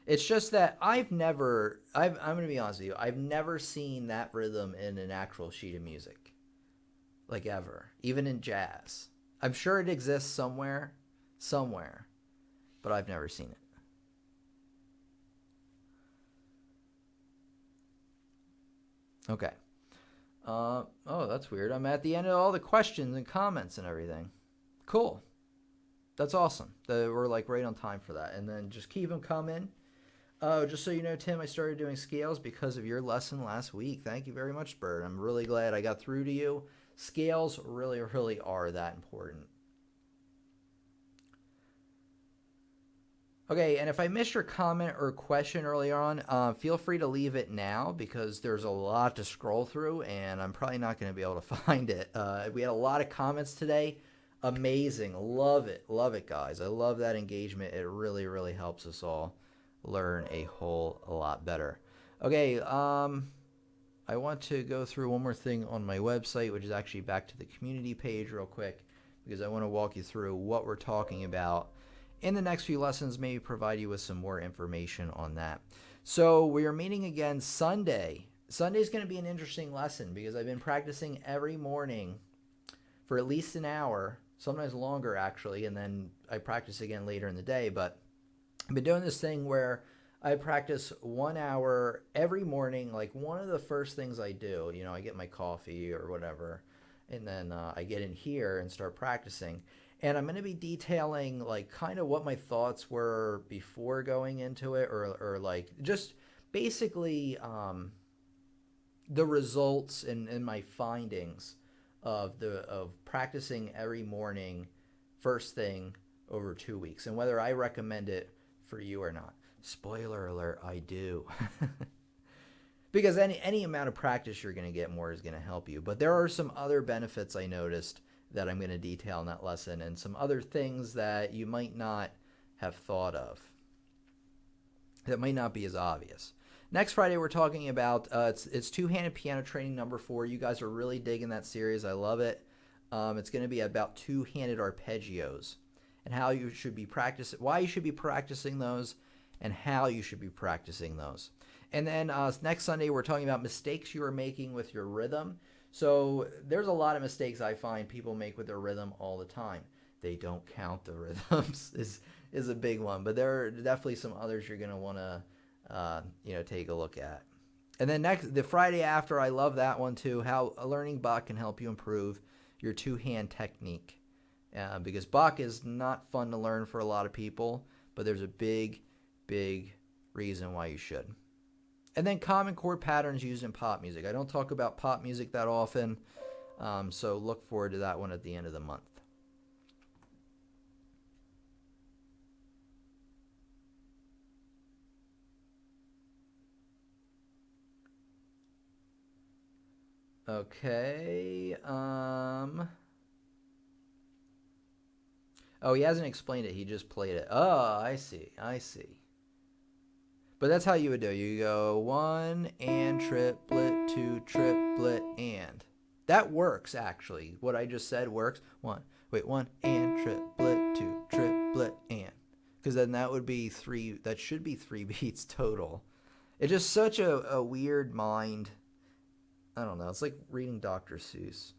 It's just that I'm going to be honest with you, I've never seen that rhythm in an actual sheet of music, like ever, even in jazz. I'm sure it exists somewhere, but I've never seen it. Okay. Oh, that's weird. I'm at the end of all the questions and comments and everything. Cool. That's awesome. We're like right on time for that. And then just keep them coming. Oh, just so you know, Tim, I started doing scales because of your lesson last week. Thank you very much, Bird. I'm really glad I got through to you. Scales really, really are that important. Okay, and if I missed your comment or question earlier on, feel free to leave it now because there's a lot to scroll through, and I'm probably not going to be able to find it. We had a lot of comments today. Amazing. Love it, guys. I love that engagement. It really, really helps us all learn a whole lot better. Okay, I want to go through one more thing on my website, which is actually back to the community page real quick, because I want to walk you through what we're talking about in the next few lessons, maybe provide you with some more information on that. So we are meeting again Sunday. Sunday is going to be an interesting lesson because I've been practicing every morning for at least an hour, sometimes longer actually, and then I practice again later in the day. But I've been doing this thing where I practice 1 hour every morning. Like one of the first things I do, I get my coffee or whatever, and then I get in here and start practicing. And I'm going to be detailing like kind of what my thoughts were before going into it, or like just basically the results and my findings of practicing every morning first thing over 2 weeks, and whether I recommend it for you or not. Spoiler alert, I do. Because any amount of practice you're going to get more is going to help you. But there are some other benefits I noticed that I'm going to detail in that lesson, and some other things that you might not have thought of that might not be as obvious. Next Friday, we're talking about it's two-handed piano training number 4. You guys are really digging that series. I love it. It's going to be about two-handed arpeggios and how you should be practicing, why you should be practicing those, and how you should be practicing those. And then next Sunday, we're talking about mistakes you are making with your rhythm. So there's a lot of mistakes I find people make with their rhythm all the time. They don't count the rhythms is a big one, but there are definitely some others you're going to want to take a look at. And then the Friday after, I love that one too, how learning Bach can help you improve your two-hand technique. Because Bach is not fun to learn for a lot of people, but there's a big, big reason why you should. And then common chord patterns used in pop music. I don't talk about pop music that often, so look forward to that one at the end of the month. Okay. Oh, he hasn't explained it. He just played it. Oh, I see. But that's how you would do it. You go 1 and triplet, 2 triplet and. That works actually. What I just said works. 1 and triplet, 2 triplet and. Because then that would be 3. That should be 3 beats total. It's just such a weird mind. I don't know. It's like reading Dr. Seuss.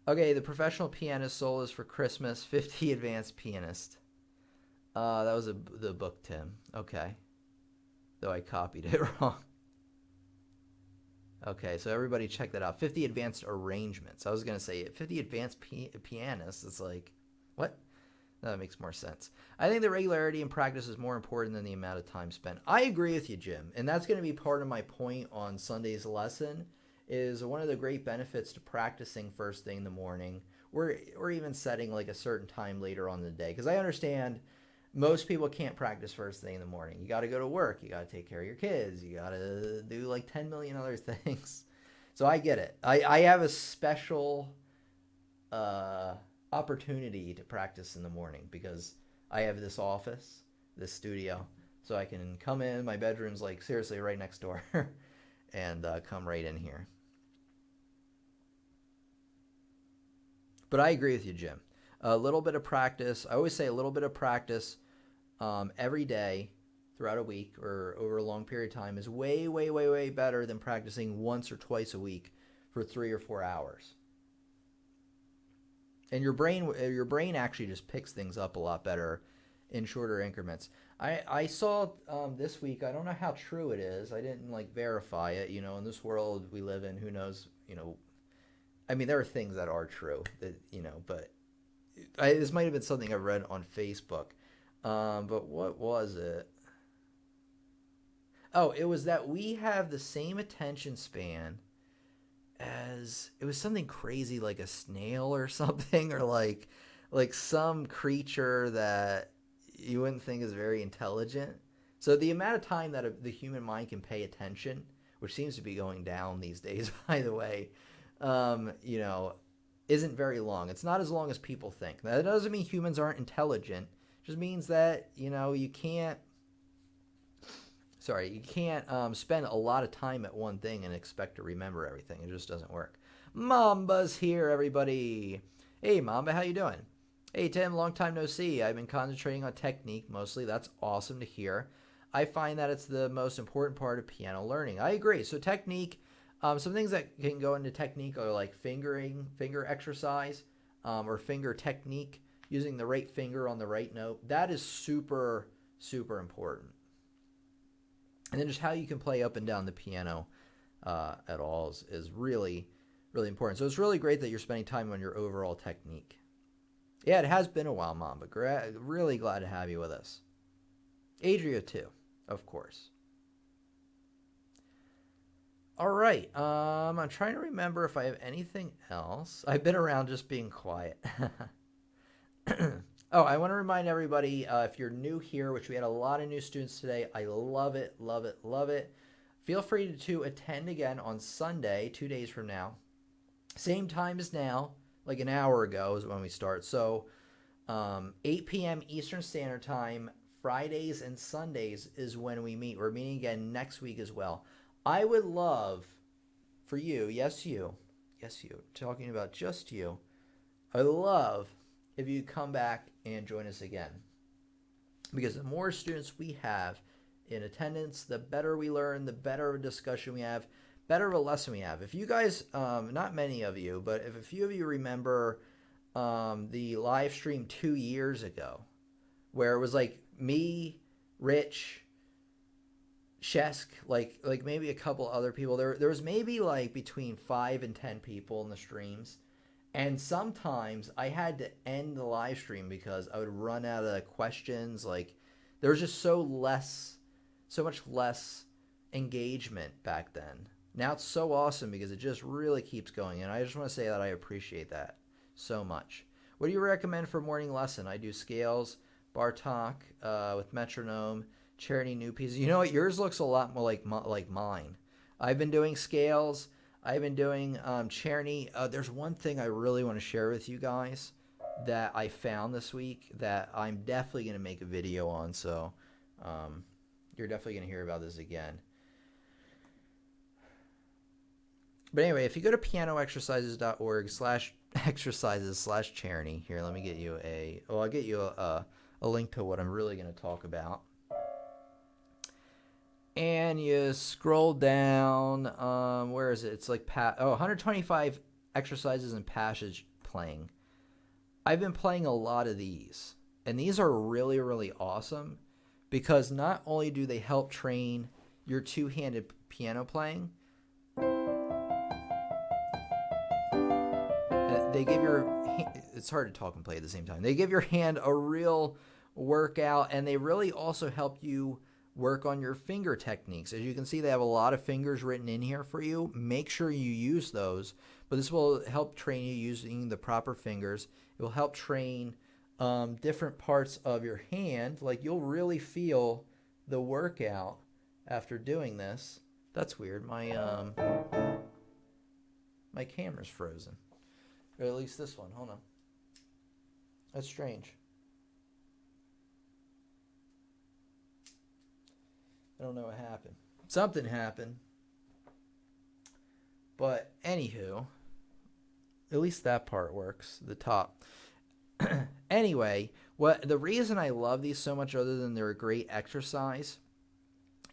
Okay, the professional pianist soul is for Christmas. 50 advanced pianist. That was the book, Tim. Okay. Though I copied it wrong. Okay, so everybody check that out. 50 advanced arrangements. I was going to say 50 advanced pianists. It's like, what? That makes more sense. I think the regularity in practice is more important than the amount of time spent. I agree with you, Jim. And that's going to be part of my point on Sunday's lesson, is one of the great benefits to practicing first thing in the morning, or even setting like a certain time later on in the day. Because I understand most people can't practice first thing in the morning. You got to go to work. You got to take care of your kids. You got to do like 10 million other things. So I get it. I have a special opportunity to practice in the morning because I have this office, this studio, so I can come in. My bedroom's like seriously right next door and come right in here. But I agree with you, Jim. A little bit of practice. I always say a little bit of practice every day throughout a week or over a long period of time is way, way, way, way better than practicing once or twice a week for 3 or 4 hours. And your brain actually just picks things up a lot better in shorter increments. I saw this week, I don't know how true it is. I didn't verify it. In this world we live in, who knows, I mean, there are things that are true that, but this might have been something I read on Facebook. But what was it? Oh, it was that we have the same attention span as, it was something crazy like a snail or something, or like some creature that you wouldn't think is very intelligent. So the amount of time that the human mind can pay attention, which seems to be going down these days, by the way, isn't very long. It's not as long as people think. That doesn't mean humans aren't intelligent. It just means that, you can't spend a lot of time at one thing and expect to remember everything. It just doesn't work. Mamba's here, everybody. Hey, Mamba, how you doing? Hey, Tim, long time no see. I've been concentrating on technique mostly. That's awesome to hear. I find that it's the most important part of piano learning. I agree. So technique, some things that can go into technique are like finger exercise, or finger technique, using the right finger on the right note. That is super, super important. And then just how you can play up and down the piano at all is really, really important. So it's really great that you're spending time on your overall technique. Yeah, it has been a while, Mom, but really glad to have you with us. Adria, too, of course. All right. I'm trying to remember if I have anything else. I've been around just being quiet. Oh, I want to remind everybody, if you're new here, which we had a lot of new students today, I love it, love it, love it. Feel free to attend again on Sunday, 2 days from now. Same time as now, like an hour ago is when we start. So 8 p.m. Eastern Standard Time, Fridays and Sundays is when we meet. We're meeting again next week as well. I would love for you, yes you, talking about just you, I love if you come back and join us again. Because the more students we have in attendance, the better we learn, the better of a discussion we have, better of a lesson we have. If you guys, not many of you, but if a few of you remember the live stream 2 years ago, where it was like me, Rich, Shesk, like maybe a couple other people. There was maybe like between 5 and 10 people in the streams. And sometimes I had to end the live stream because I would run out of questions. Like, there was just so much less engagement back then. Now it's so awesome because it just really keeps going. And I just want to say that I appreciate that so much. What do you recommend for morning lesson? I do scales, Bartok with metronome, charity new pieces. You know what? Yours looks a lot more like mine. I've been doing scales. I've been doing Czerny. There's one thing I really want to share with you guys that I found this week that I'm definitely going to make a video on. So you're definitely going to hear about this again. But anyway, if you go to pianoexercises.org/exercises/Czerny, here, let me get you I'll get you a link to what I'm really going to talk about. And you scroll down, where is it? It's like 125 exercises and passage playing. I've been playing a lot of these, and these are really, really awesome because not only do they help train your two-handed piano playing, they give it's hard to talk and play at the same time. They give your hand a real workout, and they really also help you work on your finger techniques. As you can see, they have a lot of fingers written in here for you. Make sure you use those, but this will help train you using the proper fingers. It will help train different parts of your hand. Like, you'll really feel the workout after doing this. That's weird. My camera's frozen. Or at least this one. Hold on. That's strange. I don't know what happened. Something happened. But anywho, at least that part works. The top. Anyway, the reason I love these so much, other than they're a great exercise,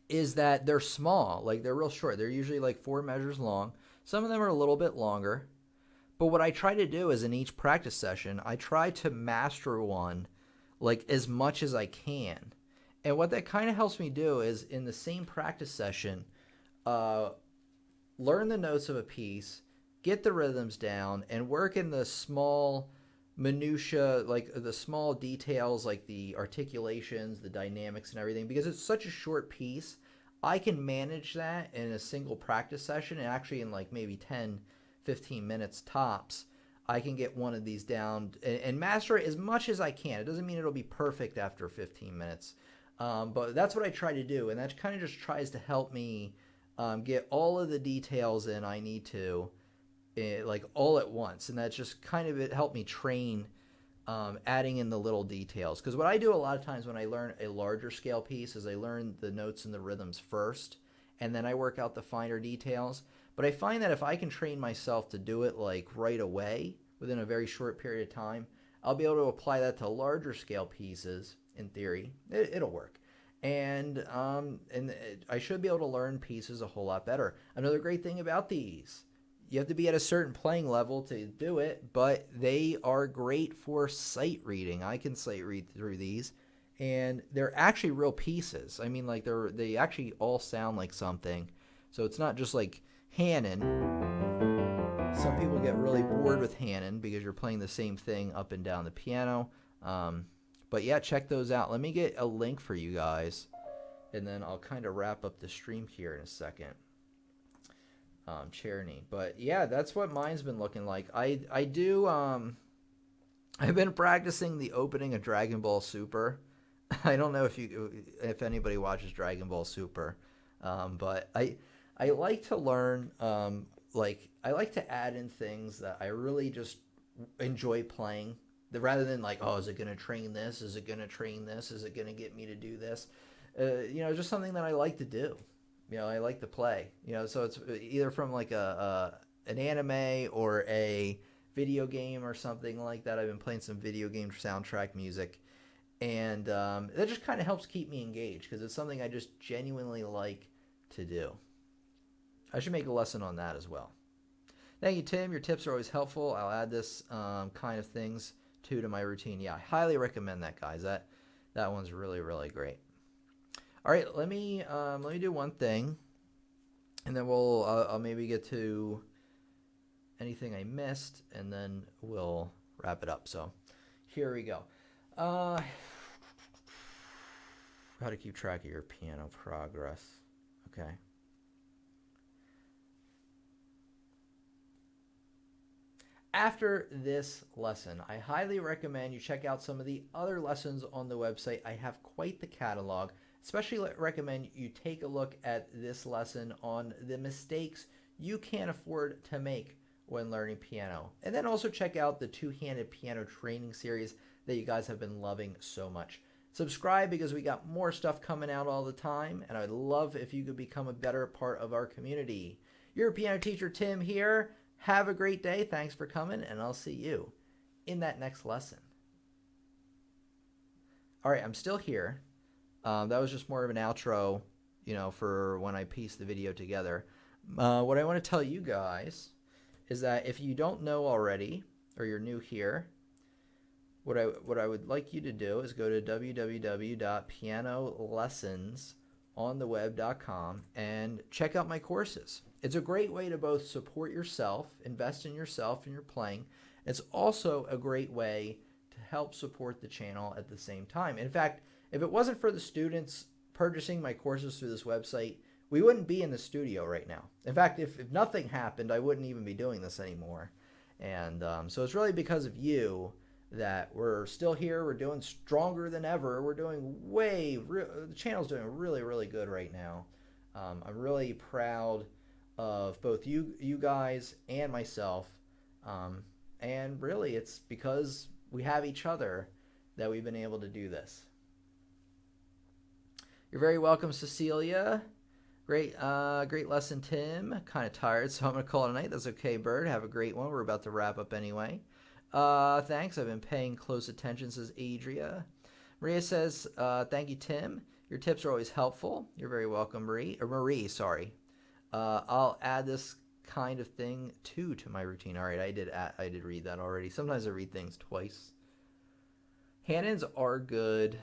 is that they're small. Like, they're real short. They're usually like 4 measures long. Some of them are a little bit longer. But what I try to do is in each practice session, I try to master one like as much as I can. And what that kind of helps me do is in the same practice session, learn the notes of a piece, get the rhythms down, and work in the small minutia, like the small details, like the articulations, the dynamics, and everything. Because it's such a short piece, I can manage that in a single practice session, and actually in like maybe 10, 15 minutes tops, I can get one of these down and master it as much as I can. It doesn't mean it'll be perfect after 15 minutes, but that's what I try to do, and that kind of just tries to help me get all of the details in I need to, like all at once, and that's just kind of it helped me train adding in the little details. Because what I do a lot of times when I learn a larger scale piece is I learn the notes and the rhythms first, and then I work out the finer details. But I find that if I can train myself to do it like right away within a very short period of time, I'll be able to apply that to larger scale pieces. In theory, it'll work. And I should be able to learn pieces a whole lot better. Another great thing about these, you have to be at a certain playing level to do it, but they are great for sight reading. I can sight read through these, and they're actually real pieces. I mean, like they actually all sound like something. So it's not just like Hanon. Some people get really bored with Hanon because you're playing the same thing up and down the piano. But yeah, check those out. Let me get a link for you guys, and then I'll kind of wrap up the stream here in a second. Charity. But yeah, that's what mine's been looking like. I do I've been practicing the opening of Dragon Ball Super. I don't know if anybody watches Dragon Ball Super, but I like to learn I like to add in things that I really just enjoy playing. Rather than like, oh, is it going to train this? Is it going to train this? Is it going to get me to do this? Just something that I like to do. I like to play. So it's either from like an anime or a video game or something like that. I've been playing some video game soundtrack music, and that just kind of helps keep me engaged because it's something I just genuinely like to do. I should make a lesson on that as well. Thank you, Tim. Your tips are always helpful. I'll add this kind of things to my routine. Yeah, I highly recommend that, guys. That one's really, really great. All right, let me do one thing, and then I'll maybe get to anything I missed, and then we'll wrap it up. So here we go. How to keep track of your piano progress. Okay. After this lesson, I highly recommend you check out some of the other lessons on the website. I have quite the catalog. Especially recommend you take a look at this lesson on the mistakes you can't afford to make when learning piano. And then also check out the two-handed piano training series that you guys have been loving so much. Subscribe because we got more stuff coming out all the time, and I'd love if you could become a better part of our community. Your piano teacher, Tim, here. Have a great day. Thanks for coming, and I'll see you in that next lesson. All right, I'm still here. That was just more of an outro, for when I piece the video together. What I want to tell you guys is that if you don't know already, or you're new here, what I would like you to do is go to www.pianolessonsontheweb.com and check out my courses. It's a great way to both support yourself, invest in yourself and your playing. It's also a great way to help support the channel at the same time. In fact, if it wasn't for the students purchasing my courses through this website, we wouldn't be in the studio right now. In fact, if nothing happened, I wouldn't even be doing this anymore. And so it's really because of you that we're still here. We're doing stronger than ever. We're doing the channel's doing really, really good right now. I'm really proud of both you guys and myself. And really, it's because we have each other that we've been able to do this. You're very welcome, Cecilia. Great lesson, Tim. Kind of tired, so I'm going to call it a night. That's okay, Bird. Have a great one. We're about to wrap up anyway. Thanks. I've been paying close attention, says Adria. Maria says, thank you, Tim. Your tips are always helpful. You're very welcome, Marie. Or Marie, sorry. I'll add this kind of thing too to my routine. All right, I did read that already. Sometimes I read things twice. Hannons are good.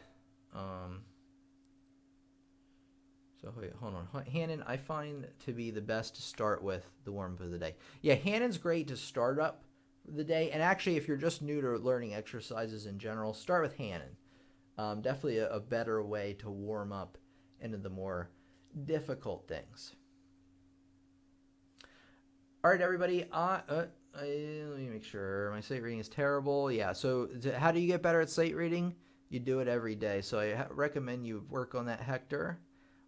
So wait, hold on. Hannon, I find to be the best to start with the warm-up of the day. Yeah, Hannon's great to start up the day. And actually, if you're just new to learning exercises in general, start with Hannon. Definitely a better way to warm up into the more difficult things. All right, everybody. Let me make sure my sight reading is terrible. Yeah. So how do you get better at sight reading? You do it every day. So I recommend you work on that, Hector.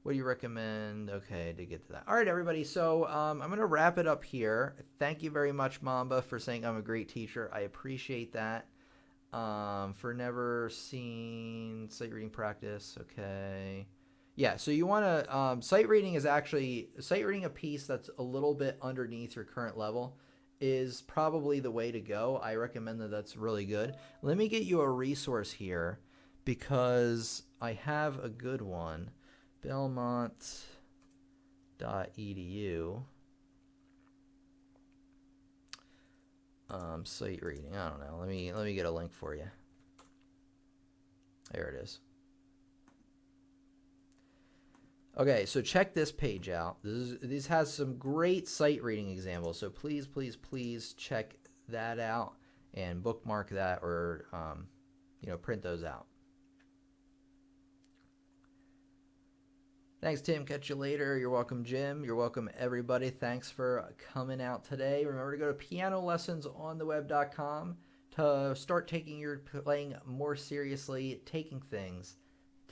What do you recommend? Okay, to get to that. All right, everybody. So I'm going to wrap it up here. Thank you very much, Mamba, for saying I'm a great teacher. I appreciate that. For never seen sight reading practice. Okay. Yeah, so you want to, sight reading a piece that's a little bit underneath your current level is probably the way to go. I recommend that. That's really good. Let me get you a resource here because I have a good one. Belmont.edu. Sight reading. I don't know. Let me get a link for you. There it is. Okay, so check this page out. This has some great sight reading examples. So please, please, please check that out and bookmark that, or print those out. Thanks, Tim. Catch you later. You're welcome, Jim. You're welcome, everybody. Thanks for coming out today. Remember to go to pianolessonsontheweb.com to start taking your playing more seriously, taking things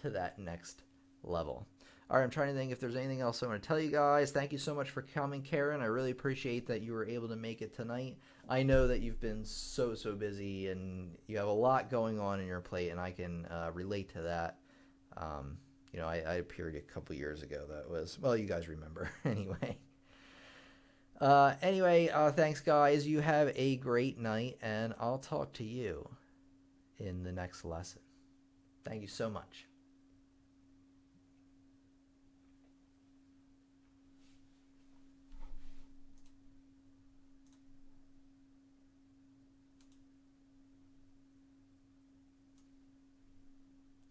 to that next level. All right, I'm trying to think if there's anything else I want to tell you guys. Thank you so much for coming, Karen. I really appreciate that you were able to make it tonight. I know that you've been so busy and you have a lot going on in your plate, and I can relate to that. I appeared a couple years ago. That was, well, you guys remember anyway. Thanks, guys. You have a great night, and I'll talk to you in the next lesson. Thank you so much.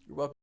You're welcome.